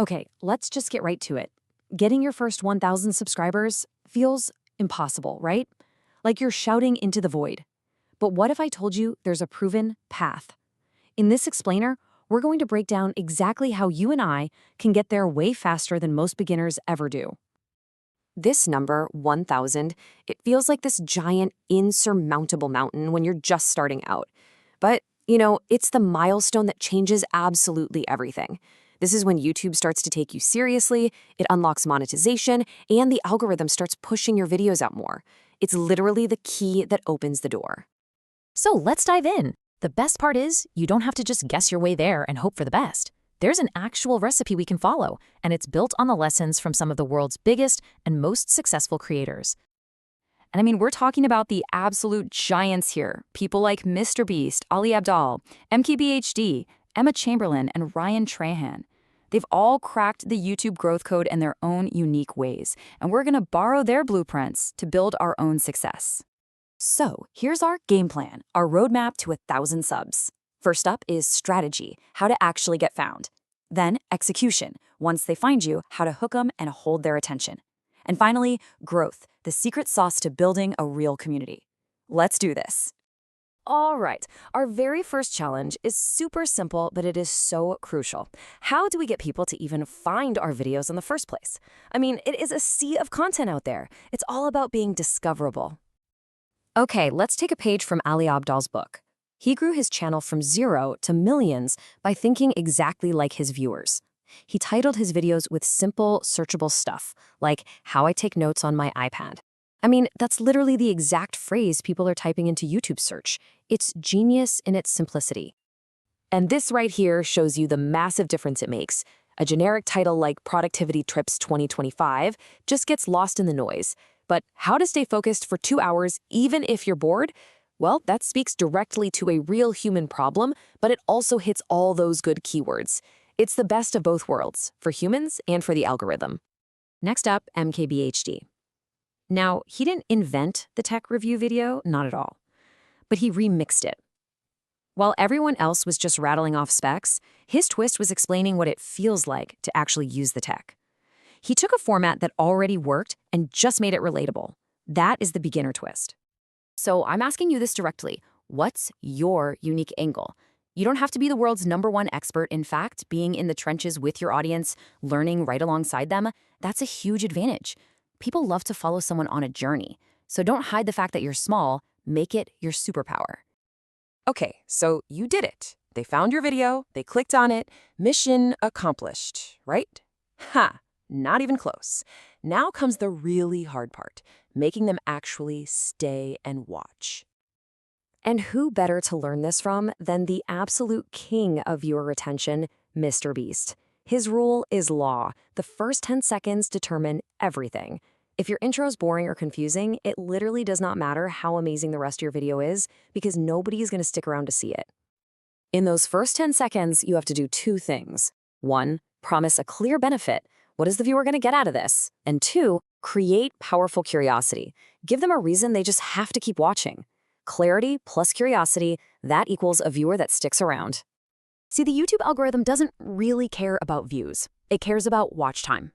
Okay, let's just get right to it. Getting your first 1,000 subscribers feels impossible, right? Like you're shouting into the void. But what if I told you there's a proven path? In this explainer, we're going to break down exactly how you and I can get there way faster than most beginners ever do. This number, 1,000, it feels like this giant, insurmountable mountain when you're just starting out. But, it's the milestone that changes absolutely everything. This is when YouTube starts to take you seriously, it unlocks monetization, and the algorithm starts pushing your videos out more. It's literally the key that opens the door. So let's dive in. The best part is you don't have to just guess your way there and hope for the best. There's an actual recipe we can follow, and it's built on the lessons from some of the world's biggest and most successful creators. And I mean, we're talking about the absolute giants here. People like Mr. Beast, Ali Abdaal, MKBHD, Emma Chamberlain, and Ryan Trahan. They've all cracked the YouTube growth code in their own unique ways, and we're going to borrow their blueprints to build our own success. So here's our game plan, our roadmap to 1,000 subs. First up is strategy, how to actually get found. Then execution, once they find you, how to hook them and hold their attention. And finally, growth, the secret sauce to building a real community. Let's do this. All right, our very first challenge is super simple, but it is so crucial. How do we get people to even find our videos in the first place? I mean, it is a sea of content out there. It's all about being discoverable. Okay, let's take a page from Ali Abdaal's book. He grew his channel from 0 to millions by thinking exactly like his viewers. He titled his videos with simple, searchable stuff, like how I take notes on my iPad. I mean, that's literally the exact phrase people are typing into YouTube search. It's genius in its simplicity. And this right here shows you the massive difference it makes. A generic title like Productivity Trips 2025 just gets lost in the noise. But how to stay focused for 2 hours even if you're bored? Well, that speaks directly to a real human problem, but it also hits all those good keywords. It's the best of both worlds, for humans and for the algorithm. Next up, MKBHD. Now, he didn't invent the tech review video, not at all, but he remixed it. While everyone else was just rattling off specs, his twist was explaining what it feels like to actually use the tech. He took a format that already worked and just made it relatable. That is the beginner twist. So I'm asking you this directly. What's your unique angle? You don't have to be the world's #1 expert. In fact, being in the trenches with your audience, learning right alongside them, that's a huge advantage. People love to follow someone on a journey. So don't hide the fact that you're small, make it your superpower. Okay, so you did it. They found your video, they clicked on it, mission accomplished, right? Ha, not even close. Now comes the really hard part, making them actually stay and watch. And who better to learn this from than the absolute king of viewer retention, Mr. Beast. His rule is law. The first 10 seconds determine everything. If your intro is boring or confusing, it literally does not matter how amazing the rest of your video is because nobody is going to stick around to see it. In those first 10 seconds, you have to do 2 things. 1, promise a clear benefit. What is the viewer going to get out of this? And 2, create powerful curiosity. Give them a reason they just have to keep watching. Clarity plus curiosity, that equals a viewer that sticks around. See, the YouTube algorithm doesn't really care about views. It cares about watch time.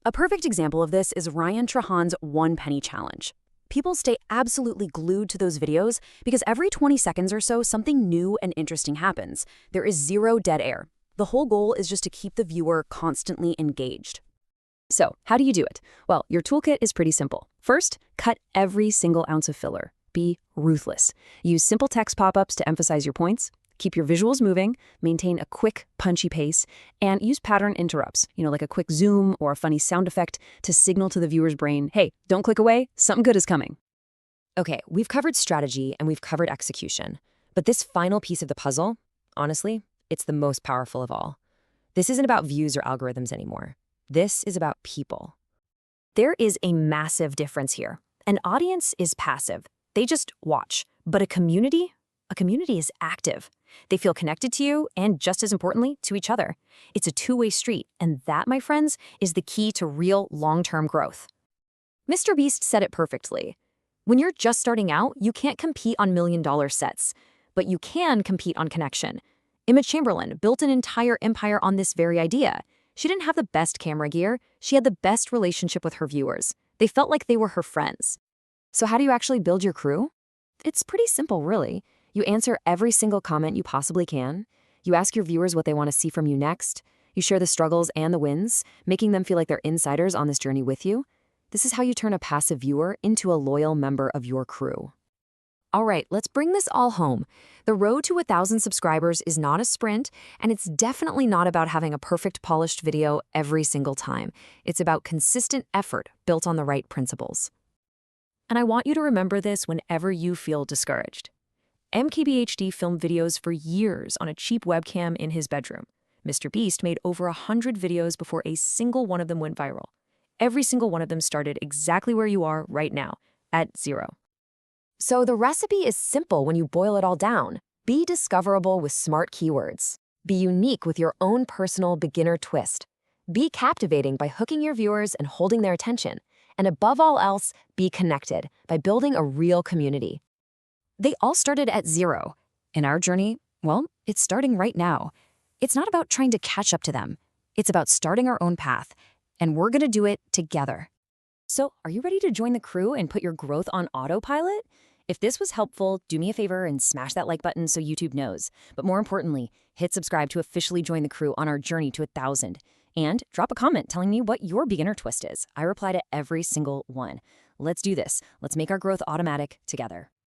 A perfect example of this is Ryan Trahan's 1 penny challenge. People stay absolutely glued to those videos because every 20 seconds or so, something new and interesting happens. There is 0 dead air. The whole goal is just to keep the viewer constantly engaged. So, how do you do it? Well, your toolkit is pretty simple. First, cut every single ounce of filler. Be ruthless. Use simple text pop-ups to emphasize your points. Keep your visuals moving, maintain a quick, punchy pace, and use pattern interrupts, like a quick zoom or a funny sound effect to signal to the viewer's brain, hey, don't click away, something good is coming. Okay, we've covered strategy and we've covered execution. But this final piece of the puzzle, honestly, it's the most powerful of all. This isn't about views or algorithms anymore. This is about people. There is a massive difference here. An audience is passive. They just watch. But a community is active. They feel connected to you and, just as importantly, to each other. It's a two-way street, and that, my friends, is the key to real long-term growth. Mr. Beast said it perfectly. When you're just starting out, you can't compete on million-dollar sets, but you can compete on connection. Emma Chamberlain built an entire empire on this very idea. She didn't have the best camera gear, she had the best relationship with her viewers. They felt like they were her friends. So how do you actually build your crew? It's pretty simple, really. You answer every single comment you possibly can. You ask your viewers what they want to see from you next. You share the struggles and the wins, making them feel like they're insiders on this journey with you. This is how you turn a passive viewer into a loyal member of your crew. All right, let's bring this all home. The road to 1,000 subscribers is not a sprint, and it's definitely not about having a perfect polished video every single time. It's about consistent effort built on the right principles. And I want you to remember this whenever you feel discouraged. MKBHD filmed videos for years on a cheap webcam in his bedroom. Mr. Beast made over 100 videos before a single one of them went viral. Every single one of them started exactly where you are right now, at 0. So the recipe is simple when you boil it all down. Be discoverable with smart keywords. Be unique with your own personal beginner twist. Be captivating by hooking your viewers and holding their attention. And above all else, be connected by building a real community. They all started at 0. In our journey, well, it's starting right now. It's not about trying to catch up to them. It's about starting our own path, and we're going to do it together. So, are you ready to join the crew and put your growth on autopilot? If this was helpful, do me a favor and smash that like button so YouTube knows. But more importantly, hit subscribe to officially join the crew on our journey to 1,000. And drop a comment telling me what your beginner twist is. I reply to every single one. Let's do this. Let's make our growth automatic together.